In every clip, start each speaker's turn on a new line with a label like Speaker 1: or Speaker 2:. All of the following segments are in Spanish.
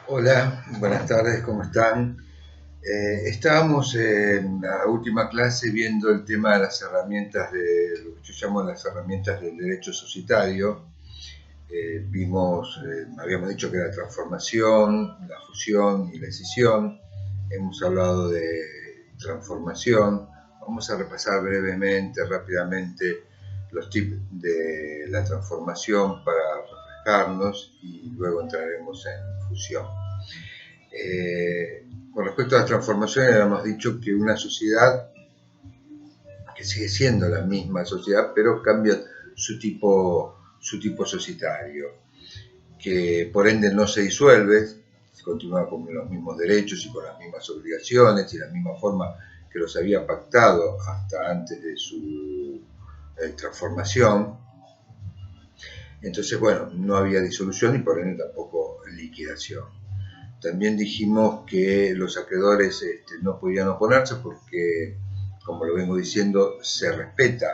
Speaker 1: Hola, buenas tardes, ¿cómo están? Estábamos en la última clase viendo el tema de las herramientas de lo que yo llamo las herramientas del derecho societario. Habíamos dicho que la transformación, la fusión y la escisión. Hemos hablado de transformación. Vamos a repasar brevemente, rápidamente, los tips de la transformación para refrescarnos y luego entraremos en fusión. Con respecto a las transformaciones, habíamos dicho que una sociedad que sigue siendo la misma sociedad, pero cambia su tipo societario, que por ende no se disuelve, continúa con los mismos derechos y con las mismas obligaciones y la misma forma que los había pactado hasta antes de su transformación. Entonces, bueno, no había disolución y por ende tampoco liquidación. También dijimos que los acreedores no podían oponerse porque, como lo vengo diciendo, se respeta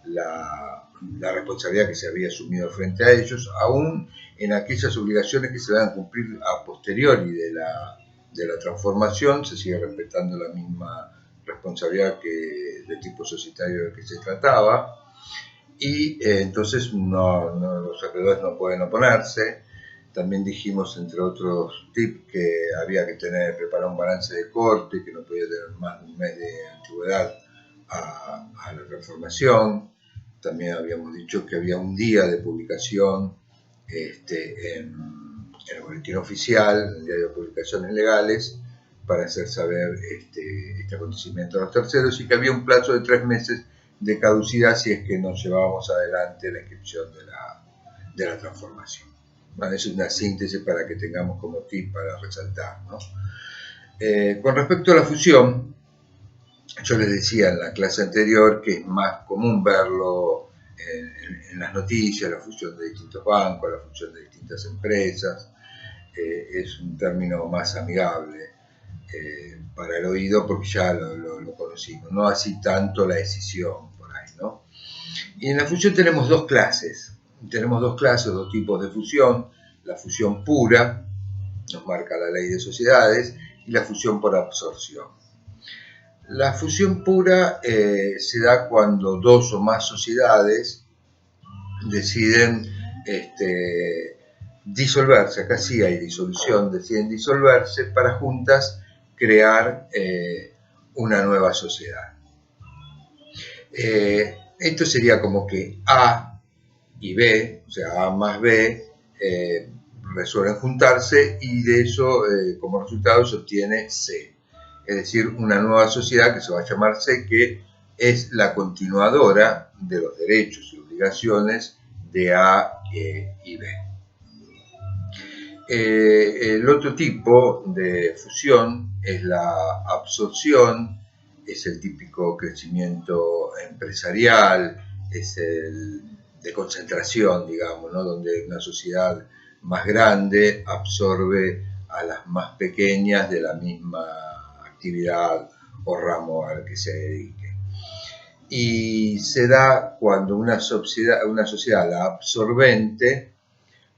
Speaker 1: la responsabilidad que se había asumido frente a ellos, aún en aquellas obligaciones que se van a cumplir a posteriori de la transformación, se sigue respetando la misma responsabilidad que del tipo societario del que se trataba, y entonces los acreedores no pueden oponerse. También dijimos, entre otros tips, que había que preparar un balance de corte, que no podía tener más de un mes de antigüedad a la transformación. También habíamos dicho que había un día de publicación en el boletín oficial, en el diario de publicaciones legales, para hacer saber este acontecimiento a los terceros, y que había un plazo de 3 meses de caducidad si es que no llevábamos adelante la inscripción de la transformación. Bueno, es una síntesis para que tengamos como tip para resaltar, ¿no? Con respecto a la fusión, yo les decía en la clase anterior que es más común verlo en las noticias, la fusión de distintos bancos, la fusión de distintas empresas. Es un término más amigable para el oído porque ya lo conocimos, no así tanto la escisión por ahí, ¿no? Y en la fusión tenemos dos clases, dos tipos de fusión: la fusión pura, nos marca la ley de sociedades, y la fusión por absorción. La fusión pura se da cuando dos o más sociedades deciden disolverse, acá sí hay disolución, deciden disolverse para juntas crear una nueva sociedad. Esto sería como que A y B, o sea, A más B, resuelven juntarse, y de eso, como resultado, se obtiene C. Es decir, una nueva sociedad que se va a llamar C, que es la continuadora de los derechos y obligaciones de A y B. El otro tipo de fusión es la absorción, es el típico crecimiento empresarial, es el de concentración, digamos, ¿no? Donde una sociedad más grande absorbe a las más pequeñas de la misma actividad o ramo al que se dedique. Y se da cuando una sociedad, la absorbente,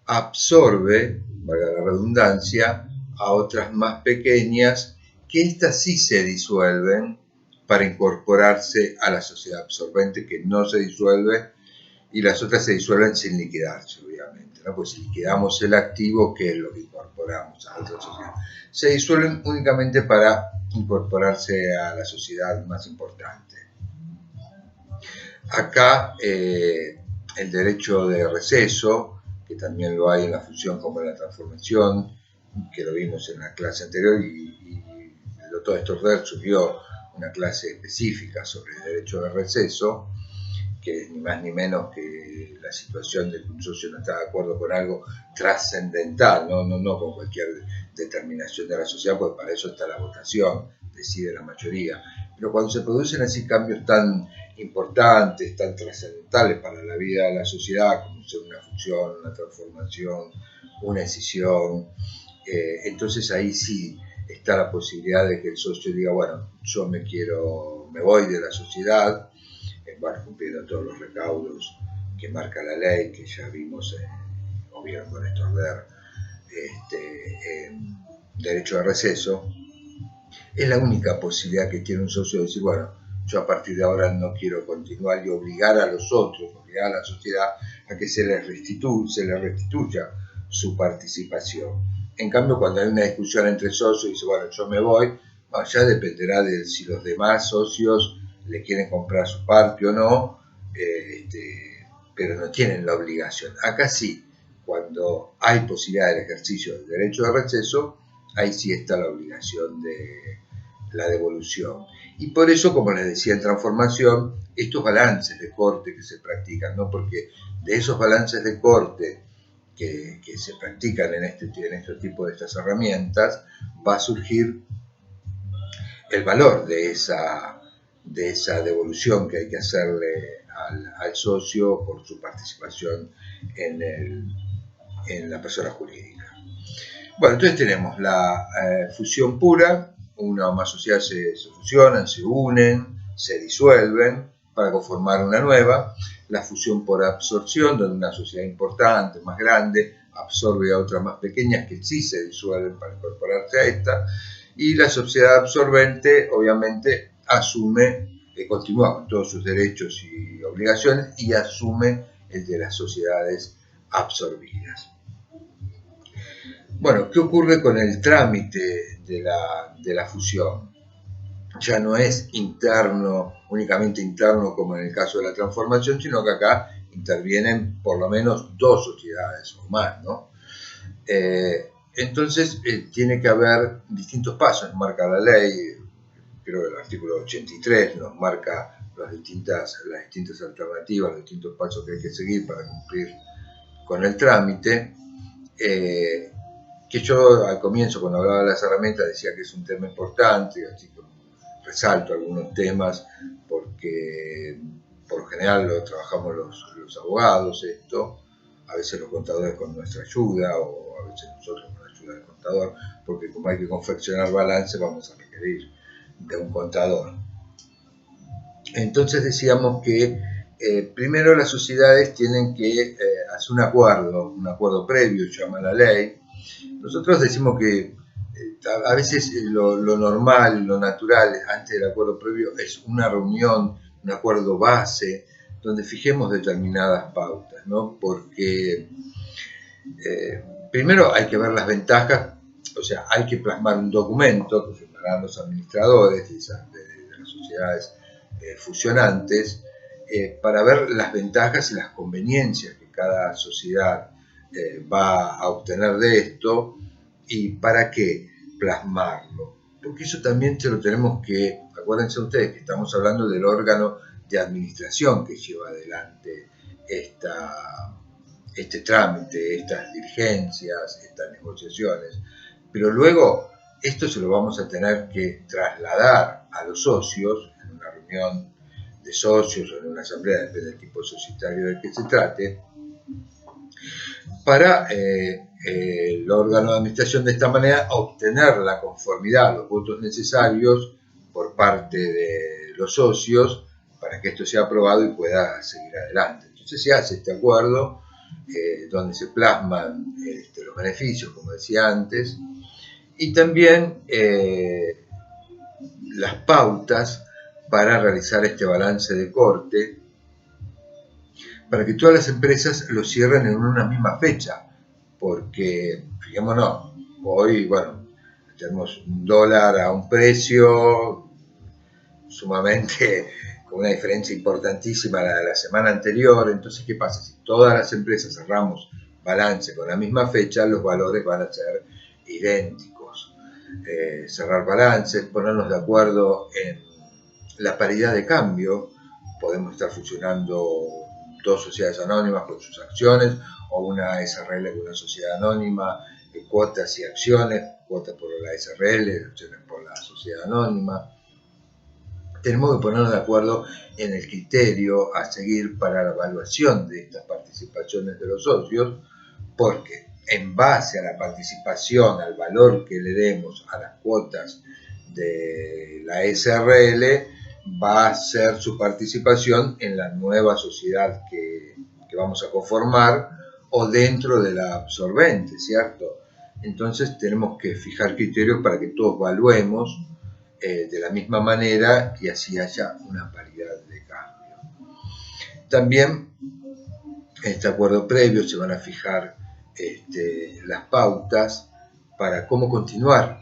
Speaker 1: absorbe, valga la redundancia, a otras más pequeñas, que éstas sí se disuelven para incorporarse a la sociedad absorbente, que no se disuelve, y las otras se disuelven sin liquidarse, obviamente, ¿no? Pues si liquidamos el activo, ¿qué es lo que incorporamos a la otra sociedad? Se disuelven únicamente para incorporarse a la sociedad más importante. Acá el derecho de receso, que también lo hay en la fusión como en la transformación, que lo vimos en la clase anterior, y el doctor Estorder subió una clase específica sobre el derecho de receso, que es ni más ni menos que la situación de que un socio no está de acuerdo con algo trascendental, no con cualquier determinación de la sociedad, porque para eso está la votación, decide la mayoría. Pero cuando se producen así cambios tan importantes, tan trascendentales para la vida de la sociedad, como ser una fusión, una transformación, una escisión, entonces ahí sí está la posibilidad de que el socio diga, bueno, yo me voy de la sociedad, bueno, cumpliendo todos los recaudos que marca la ley, que ya vimos o vieron con Estorder derecho de receso, es la única posibilidad que tiene un socio de decir, bueno, yo a partir de ahora no quiero continuar, y obligar a los otros, obligar a la sociedad a que se les restituya su participación. En cambio, cuando hay una discusión entre socios y dice, bueno, yo me voy, bueno, ya dependerá de si los demás socios le quieren comprar su parte o no, pero no tienen la obligación. Acá sí, cuando hay posibilidad del ejercicio del derecho de receso, ahí sí está la obligación de la devolución. Y por eso, como les decía en transformación, estos balances de corte que se practican, ¿no? Porque de esos balances de corte que se practican en este tipo de estas herramientas, va a surgir el valor de esa devolución que hay que hacerle al socio por su participación en la persona jurídica. Bueno, entonces tenemos la fusión pura, una o más sociedades se fusionan, se unen, se disuelven para conformar una nueva. La fusión por absorción, donde una sociedad importante, más grande, absorbe a otras más pequeñas que sí se disuelven para incorporarse a esta. Y la sociedad absorbente, obviamente, continúa con todos sus derechos y obligaciones y asume el de las sociedades absorbidas. Bueno, ¿qué ocurre con el trámite de la fusión? Ya no es únicamente interno como en el caso de la transformación, sino que acá intervienen por lo menos dos sociedades o más, ¿no? Entonces tiene que haber distintos pasos, marca la ley, creo que el artículo 83 nos marca las distintas alternativas, los distintos pasos que hay que seguir para cumplir con el trámite. Que yo al comienzo, cuando hablaba de las herramientas, decía que es un tema importante, así que resalto algunos temas porque por lo general lo trabajamos los abogados esto, a veces los contadores con nuestra ayuda o a veces nosotros con la ayuda del contador, porque como hay que confeccionar balance vamos a requerir de un contador. Entonces decíamos que primero las sociedades tienen que hacer un acuerdo previo, llama la ley. Nosotros decimos que a veces lo normal, lo natural antes del acuerdo previo es una reunión, un acuerdo base, donde fijemos determinadas pautas, ¿no? Porque primero hay que ver las ventajas, o sea, hay que plasmar un documento que firmarán los administradores de las sociedades fusionantes para ver las ventajas y las conveniencias que cada sociedad va a obtener de esto y para qué plasmarlo. Porque eso también se lo tenemos que, acuérdense ustedes que estamos hablando del órgano de administración que lleva adelante este trámite, estas diligencias, estas negociaciones. Pero luego esto se lo vamos a tener que trasladar a los socios en una reunión de socios o en una asamblea, depende del tipo societario del que se trate, para el órgano de administración de esta manera obtener la conformidad, los votos necesarios por parte de los socios para que esto sea aprobado y pueda seguir adelante. Entonces se hace este acuerdo donde se plasman los beneficios, como decía antes, y también las pautas para realizar este balance de corte, para que todas las empresas lo cierren en una misma fecha, porque, fijémonos, hoy, bueno, tenemos un dólar a un precio sumamente, con una diferencia importantísima a la semana anterior. Entonces, ¿qué pasa? Si todas las empresas cerramos balance con la misma fecha, los valores van a ser idénticos. Cerrar balances, ponernos de acuerdo en la paridad de cambio, podemos estar fusionando dos sociedades anónimas con sus acciones, o una SRL con una sociedad anónima, cuotas y acciones, cuotas por la SRL, acciones por la sociedad anónima. Tenemos que ponernos de acuerdo en el criterio a seguir para la evaluación de estas participaciones de los socios, porque en base a la participación, al valor que le demos a las cuotas de la SRL, va a ser su participación en la nueva sociedad que vamos a conformar o dentro de la absorbente, ¿cierto? Entonces tenemos que fijar criterios para que todos evaluemos de la misma manera y así haya una paridad de cambio. También en este acuerdo previo se van a fijar las pautas para cómo continuar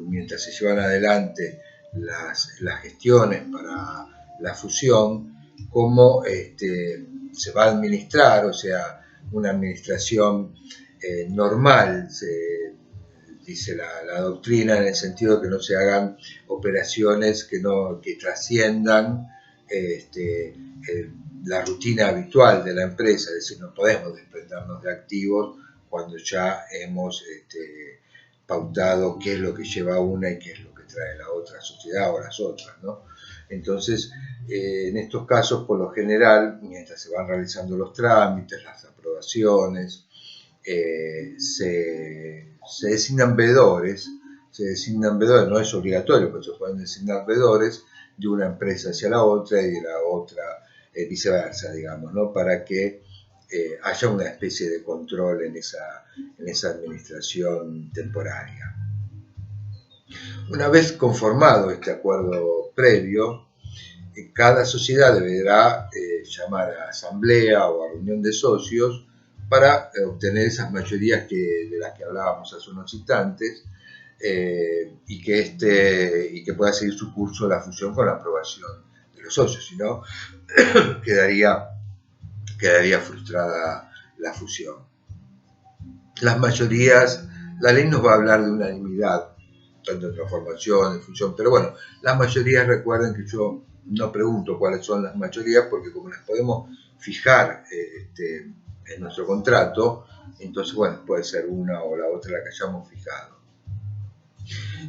Speaker 1: mientras se llevan adelante las gestiones para la fusión, cómo se va a administrar, o sea, una administración normal, se dice la doctrina, en el sentido de que no se hagan operaciones que trasciendan la rutina habitual de la empresa, es decir, no podemos desprendernos de activos cuando ya hemos pautado qué es lo que lleva una y qué es lo que trae la otra sociedad o las otras, ¿no? Entonces, en estos casos, por lo general, mientras se van realizando los trámites, las aprobaciones, se designan veedores, no es obligatorio, pero se pueden designar veedores de una empresa hacia la otra y de la otra viceversa, digamos, ¿no? Para que haya una especie de control en esa administración temporaria. Una vez conformado este acuerdo previo, cada sociedad deberá llamar a asamblea o a reunión de socios para obtener esas mayorías de las que hablábamos hace unos instantes y que pueda seguir su curso la fusión con la aprobación de los socios, si no quedaría frustrada la fusión. Las mayorías, la ley nos va a hablar de unanimidad, tanto en transformación, en fusión, pero bueno, las mayorías, recuerden que yo no pregunto cuáles son las mayorías, porque como las podemos fijar en nuestro contrato, entonces bueno, puede ser una o la otra la que hayamos fijado.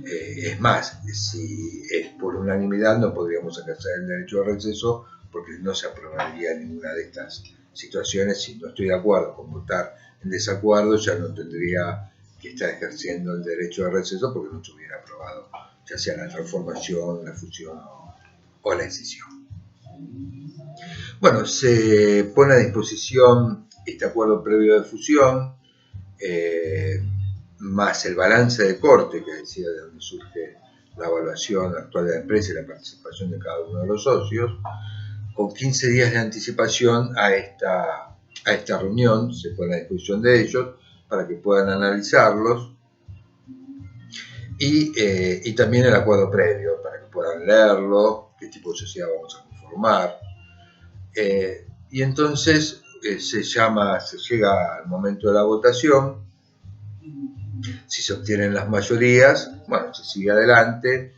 Speaker 1: Es más, si es por unanimidad no podríamos ejercer el derecho de receso, porque no se aprobaría ninguna de estas situaciones. Si no estoy de acuerdo con votar en desacuerdo, ya no tendría que estar ejerciendo el derecho de receso porque no se hubiera aprobado, ya sea la transformación, la fusión o la escisión. Bueno, se pone a disposición este acuerdo previo de fusión, más el balance de corte, que decía de donde surge la evaluación actual de la empresa y la participación de cada uno de los socios, con 15 días de anticipación a esta reunión, se pone a disposición de ellos para que puedan analizarlos, y también el acuerdo previo, para que puedan leerlo, qué tipo de sociedad vamos a conformar. Y entonces se llega al momento de la votación. Si se obtienen las mayorías, bueno, se sigue adelante.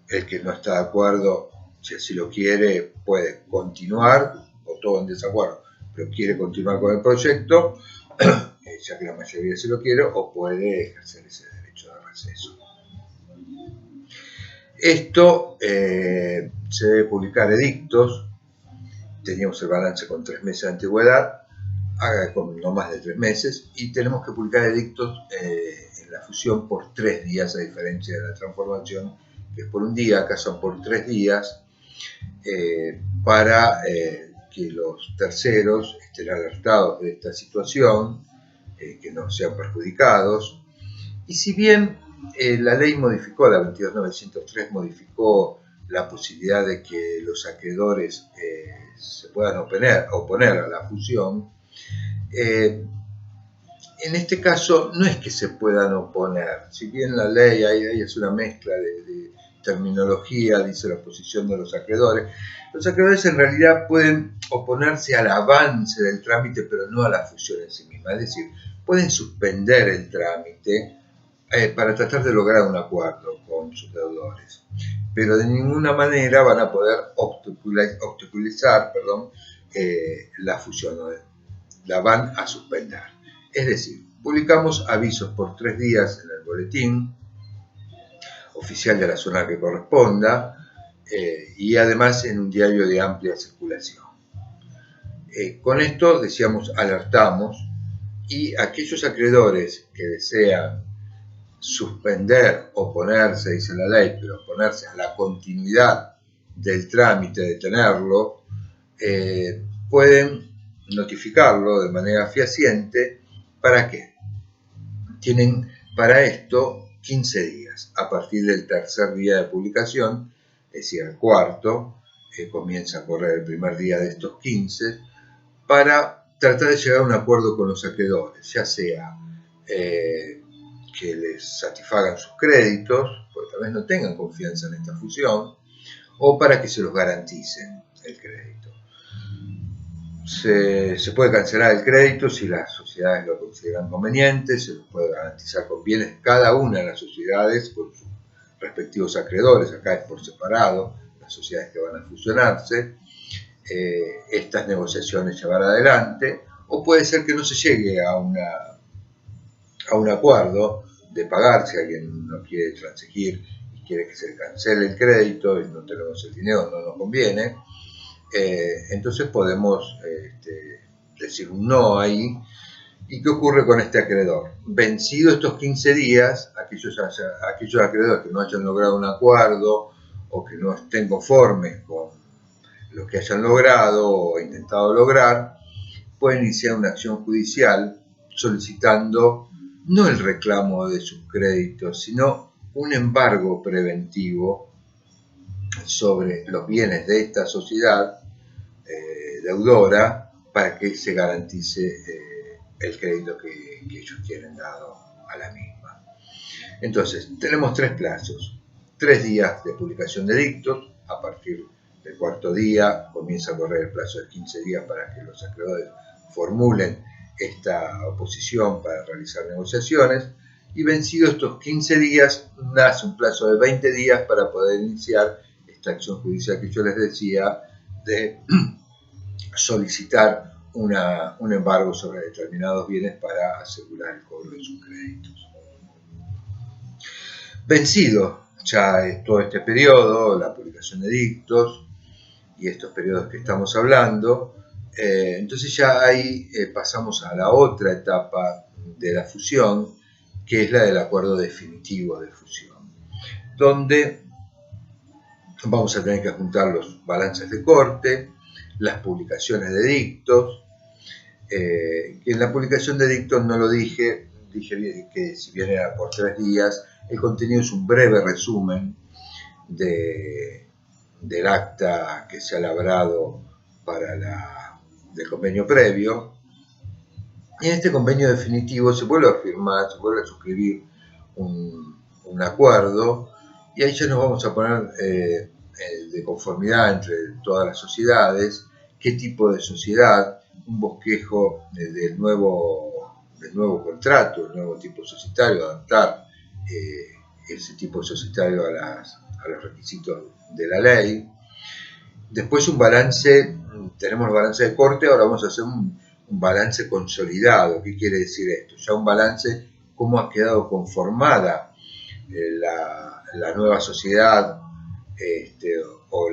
Speaker 1: El que no está de acuerdo, si así lo quiere, puede continuar, o todo en desacuerdo, pero quiere continuar con el proyecto, ya que la mayoría se lo quiere, o puede ejercer ese derecho de receso. Esto se debe publicar edictos. Teníamos el balance con 3 meses de antigüedad, con no más de 3 meses, y tenemos que publicar edictos en la fusión por 3 días, a diferencia de la transformación, que es por un día. Acá son por 3 días, para que los terceros estén alertados de esta situación, que no sean perjudicados. Y si bien la ley modificó, la 22.903 modificó la posibilidad de que los acreedores se puedan oponer a la fusión, en este caso no es que se puedan oponer. Si bien la ley ahí es una mezcla de terminología, dice la oposición de los acreedores en realidad pueden oponerse al avance del trámite, pero no a la fusión en sí misma. Es decir, pueden suspender el trámite para tratar de lograr un acuerdo con sus deudores, pero de ninguna manera van a poder obstaculizar la fusión, la van a suspender. Es decir, publicamos avisos por 3 días en el boletín oficial de la zona que corresponda, y además en un diario de amplia circulación. Con esto, decíamos, alertamos, y aquellos acreedores que desean suspender, oponerse, dice la ley, pero oponerse a la continuidad del trámite, detenerlo, pueden notificarlo de manera fehaciente. ¿Para qué? tienen para esto 15 días. A partir del tercer día de publicación, es decir, el cuarto, comienza a correr el primer día de estos 15, para tratar de llegar a un acuerdo con los acreedores, ya sea que les satisfagan sus créditos, porque tal vez no tengan confianza en esta fusión, o para que se los garanticen el crédito. Se puede cancelar el crédito si las sociedades lo consideran conveniente, se los puede garantizar con bienes cada una de las sociedades con sus respectivos acreedores, acá es por separado, las sociedades que van a fusionarse, estas negociaciones llevar adelante, o puede ser que no se llegue a un acuerdo de pagar si alguien no quiere transigir y quiere que se cancele el crédito y no tenemos el dinero, no nos conviene. Entonces podemos decir un no ahí. ¿Y qué ocurre con este acreedor? Vencido estos 15 días, aquellos acreedores que no hayan logrado un acuerdo o que no estén conformes con lo que hayan logrado o intentado lograr, pueden iniciar una acción judicial solicitando no el reclamo de sus créditos, sino un embargo preventivo sobre los bienes de esta sociedad deudora para que se garantice el crédito que ellos tienen dado a la misma. Entonces, tenemos 3 plazos: 3 días de publicación de dictos. A partir del cuarto día comienza a correr el plazo de 15 días para que los acreedores formulen esta oposición para realizar negociaciones, y vencidos estos 15 días nace un plazo de 20 días para poder iniciar esta acción judicial que yo les decía de solicitar un embargo sobre determinados bienes para asegurar el cobro de sus créditos. Vencido ya todo este periodo, la publicación de dictos y estos periodos que estamos hablando, entonces ya ahí pasamos a la otra etapa de la fusión, que es la del acuerdo definitivo de fusión, donde vamos a tener que juntar los balances de corte, las publicaciones de dictos, que en la publicación de dictos no lo dije que si bien era por 3 días, el contenido es un breve resumen del acta que se ha labrado del convenio previo, y en este convenio definitivo se vuelve a firmar, se vuelve a suscribir un acuerdo, y ahí ya nos vamos a poner de conformidad entre todas las sociedades, qué tipo de sociedad, un bosquejo del nuevo contrato, el nuevo tipo societario, adaptar ese tipo societario a los requisitos de la ley. Después un balance, tenemos el balance de corte, ahora vamos a hacer un balance consolidado. ¿Qué quiere decir esto? Ya un balance, cómo ha quedado conformada la nueva sociedad, o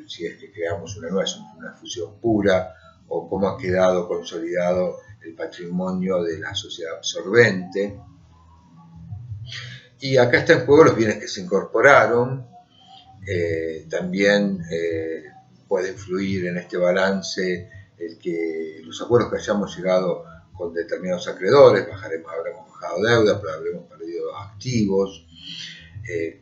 Speaker 1: si es que creamos una nueva, una fusión pura, o cómo ha quedado consolidado el patrimonio de la sociedad absorbente. Y acá están en juego los bienes que se incorporaron. También puede influir en este balance los acuerdos que hayamos llegado con determinados acreedores. Habremos bajado deuda, pero habremos perdido activos.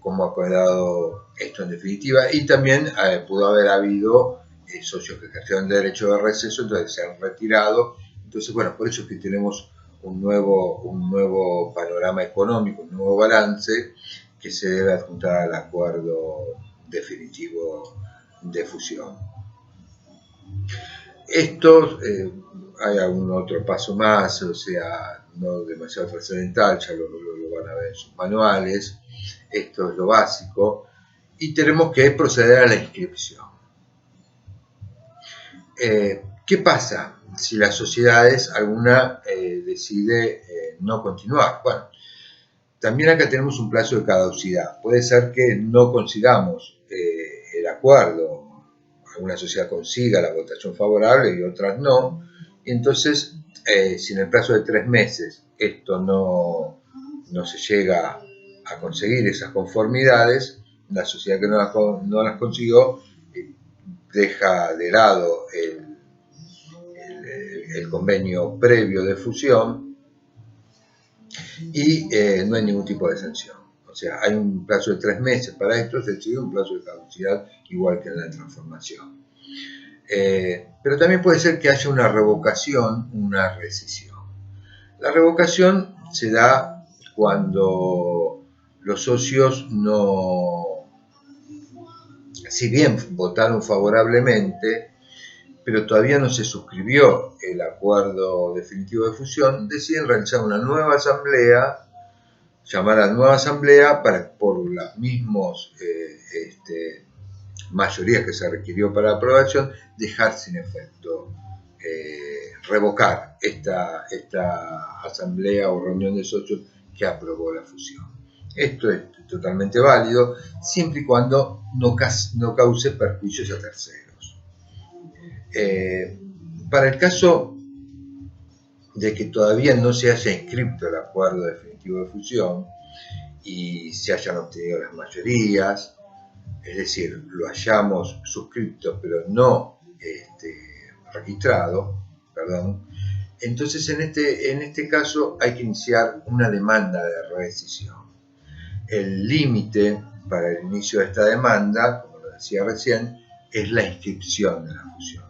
Speaker 1: Cómo ha quedado esto en definitiva, y también pudo haber habido socios que ejercieron derecho de receso, entonces se han retirado. Entonces, bueno, por eso es que tenemos un nuevo panorama económico, un nuevo balance que se debe adjuntar al acuerdo definitivo de fusión. Hay algún otro paso más, o sea, no demasiado trascendental, ya lo van a ver en sus manuales. Esto es lo básico, y tenemos que proceder a la inscripción. ¿Qué pasa si las sociedades alguna decide no continuar? Bueno, también acá tenemos un plazo de caducidad. Puede ser que no consigamos el acuerdo, alguna sociedad consiga la votación favorable y otras no, y entonces si en el plazo de 3 meses esto no se llega a conseguir esas conformidades, la sociedad que no las consiguió deja de lado el convenio previo de fusión y no hay ningún tipo de sanción. O sea, hay un plazo de 3 meses para esto, se sigue un plazo de caducidad igual que en la transformación. Pero también puede ser que haya una revocación, una rescisión. La revocación se da cuando los socios no, si bien votaron favorablemente, pero todavía no se suscribió el acuerdo definitivo de fusión, deciden realizar una nueva asamblea, llamada nueva asamblea, para por las mismas mayorías que se requirió para la aprobación, dejar sin efecto, revocar esta asamblea o reunión de socios que aprobó la fusión. Esto es totalmente válido siempre y cuando no cause perjuicios a terceros. Para el caso de que todavía no se haya inscrito el acuerdo definitivo de fusión y se hayan obtenido las mayorías, es decir, lo hayamos suscrito pero no registrado, perdón, entonces en este caso hay que iniciar una demanda de rescisión. El límite para el inicio de esta demanda, como lo decía recién, es la inscripción de la fusión.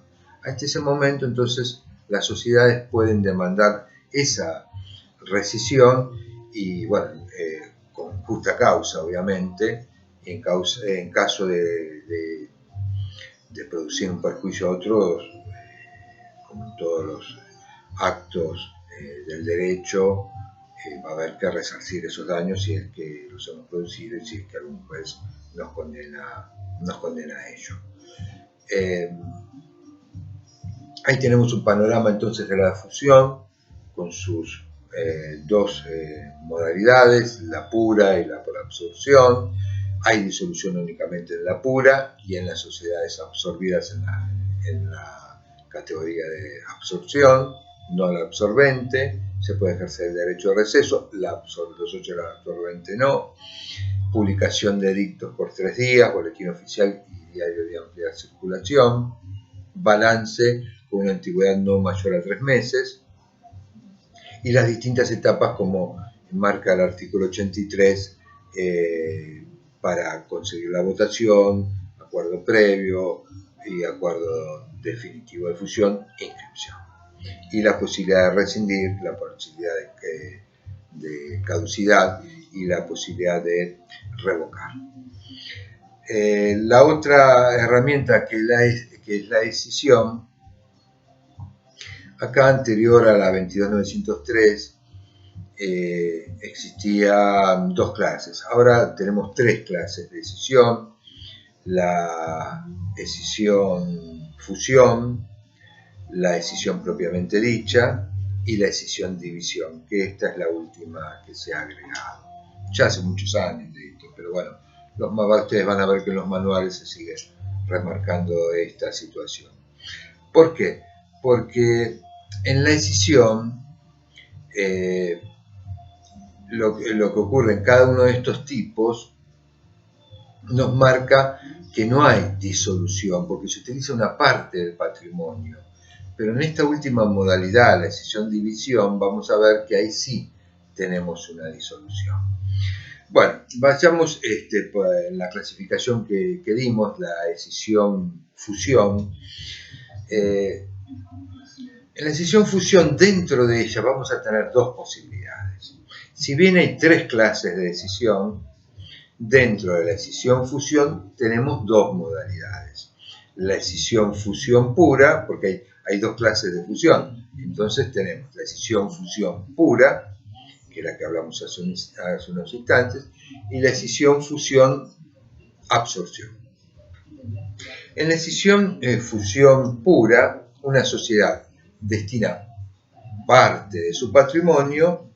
Speaker 1: Hasta ese momento, entonces, las sociedades pueden demandar esa rescisión y, bueno, con justa causa, obviamente, en caso de producir un perjuicio a otros, como en todos los actos del derecho, va a haber que resarcir esos daños si es que los hemos producido y si es que algún juez nos condena a ello. Ahí tenemos un panorama entonces de la fusión con sus dos modalidades, la pura y la por absorción. Hay disolución únicamente en la pura y en las sociedades absorbidas en la categoría de absorción, no la absorbente. Se puede ejercer el derecho de receso, los socios de la absorbente no. Publicación de edictos por 3 días, boletín oficial y diario de amplia circulación. Balance con una antigüedad no mayor a 3 meses. Y las distintas etapas como marca el artículo 83 para conseguir la votación, acuerdo previo y acuerdo definitivo de fusión e inscripción. Y la posibilidad de rescindir, la posibilidad de caducidad y la posibilidad de revocar. La otra herramienta que es la decisión, acá anterior a la 22903 existían 2 clases, ahora tenemos 3 clases de decisión: la decisión fusión, la decisión propiamente dicha y la decisión división, que esta es la última que se ha agregado. Ya hace muchos años de esto, pero bueno, ustedes van a ver que en los manuales se sigue remarcando esta situación. ¿Por qué? Porque en la decisión, lo que ocurre en cada uno de estos tipos nos marca que no hay disolución, porque se utiliza una parte del patrimonio. Pero en esta última modalidad, la decisión-división, vamos a ver que ahí sí tenemos una disolución. Bueno, vayamos en la clasificación que dimos, la decisión-fusión. En la decisión-fusión, dentro de ella vamos a tener 2 posibilidades. Si bien hay 3 clases de decisión, dentro de la decisión-fusión tenemos 2 modalidades. La decisión-fusión pura, porque hay 2 clases de fusión. Entonces tenemos la decisión-fusión pura, que es la que hablamos hace unos instantes, y la decisión-fusión absorción. En la decisión-fusión pura, una sociedad destina parte de su patrimonio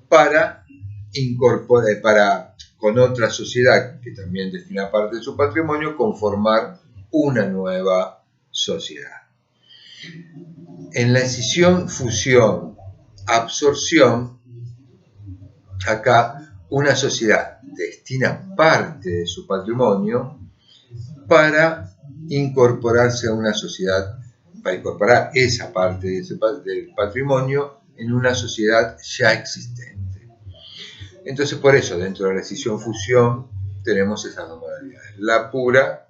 Speaker 1: para incorporar, con otra sociedad que también destina parte de su patrimonio, conformar una nueva sociedad. En la decisión fusión absorción, acá una sociedad destina parte de su patrimonio para incorporarse a una sociedad, para incorporar esa parte del patrimonio en una sociedad ya existente. Entonces, por eso, dentro de la escisión-fusión tenemos esas dos modalidades, la pura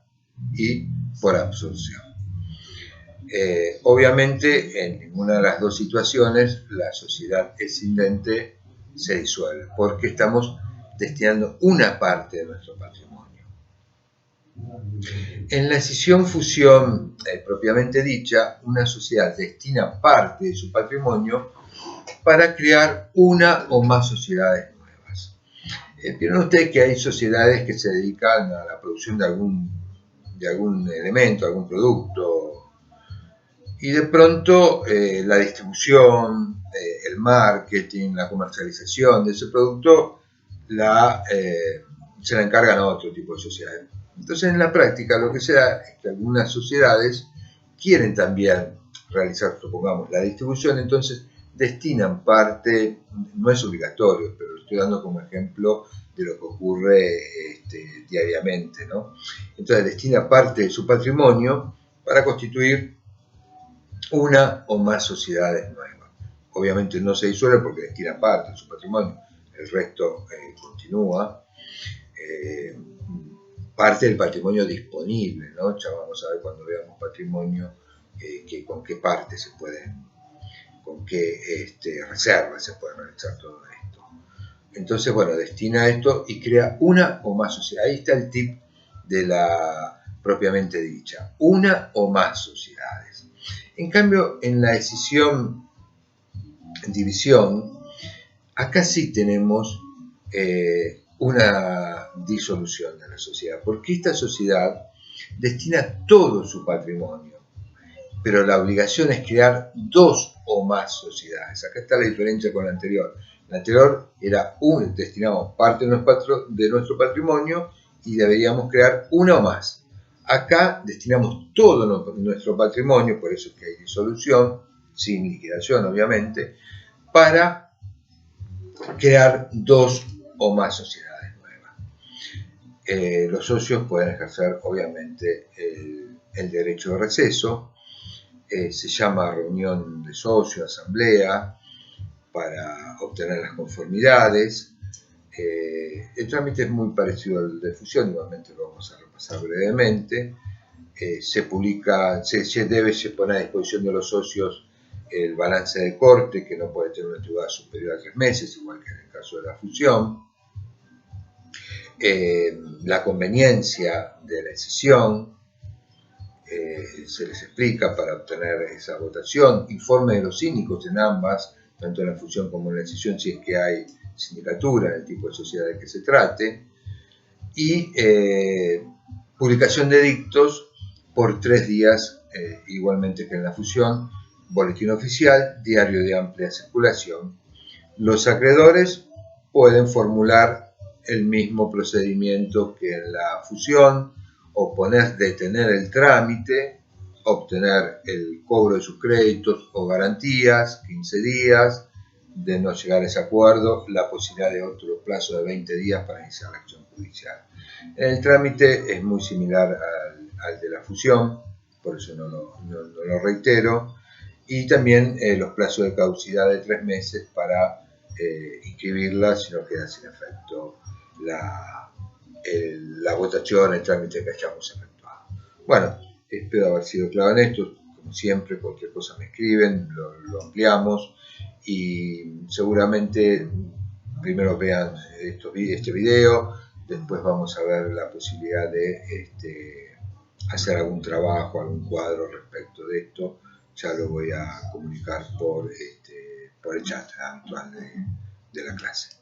Speaker 1: y por absorción. Obviamente, en ninguna de las dos situaciones la sociedad escindente se disuelve, porque estamos destinando una parte de nuestro patrimonio. En la escisión-fusión propiamente dicha, una sociedad destina parte de su patrimonio para crear una o más sociedades nuevas. Vieron ustedes que hay sociedades que se dedican a la producción de algún elemento, algún producto, y de pronto la distribución, el marketing, la comercialización de ese producto se la encargan a otro tipo de sociedades. Entonces, en la práctica, lo que se da es que algunas sociedades quieren también realizar, supongamos, la distribución, entonces destinan parte, no es obligatorio, pero lo estoy dando como ejemplo de lo que ocurre diariamente, ¿no? Entonces, destina parte de su patrimonio para constituir una o más sociedades nuevas. Obviamente no se disuelve porque destina parte de su patrimonio, el resto continúa. Parte del patrimonio disponible, ¿no? Ya vamos a ver cuando veamos patrimonio con qué parte se pueden, con qué reservas se puede realizar todo esto. Entonces, bueno, destina esto y crea una o más sociedades. Ahí está el tip de la propiamente dicha, una o más sociedades. En cambio, en la escisión-división, acá sí tenemos una disolución de la sociedad, porque esta sociedad destina todo su patrimonio, pero la obligación es crear dos o más sociedades. Acá está la diferencia con la anterior. La anterior era destinamos parte de nuestro patrimonio y deberíamos crear una o más. Acá destinamos todo nuestro patrimonio, por eso es que hay disolución, sin liquidación obviamente, para crear dos o más sociedades nuevas. Los socios pueden ejercer obviamente el derecho de receso, se llama reunión de socios, asamblea, para obtener las conformidades. El trámite es muy parecido al de fusión, igualmente lo vamos a repasar brevemente. Se debe poner a disposición de los socios el balance de corte, que no puede tener una antigüedad superior a 3 meses, igual que en el caso de la fusión. La conveniencia de la escisión, se les explica para obtener esa votación, informe de los síndicos en ambas, tanto en la fusión como en la escisión, si es que hay sindicatura, el tipo de sociedad de que se trate, y publicación de edictos por 3 días, igualmente que en la fusión, boletín oficial, diario de amplia circulación. Los acreedores pueden formular el mismo procedimiento que en la fusión, detener el trámite, obtener el cobro de sus créditos o garantías, 15 días, de no llegar a ese acuerdo, la posibilidad de otro plazo de 20 días para iniciar la acción judicial. El trámite es muy similar al de la fusión, por eso no lo reitero, y también los plazos de caducidad de 3 meses para inscribirla si no queda sin efecto la votación, el trámite que hayamos efectuado. Bueno, espero haber sido claro en esto. Como siempre, cualquier cosa me escriben, lo ampliamos y seguramente primero vean este video, después vamos a ver la posibilidad de hacer algún trabajo, algún cuadro respecto de esto. Ya lo voy a comunicar por el chat habitual de la clase.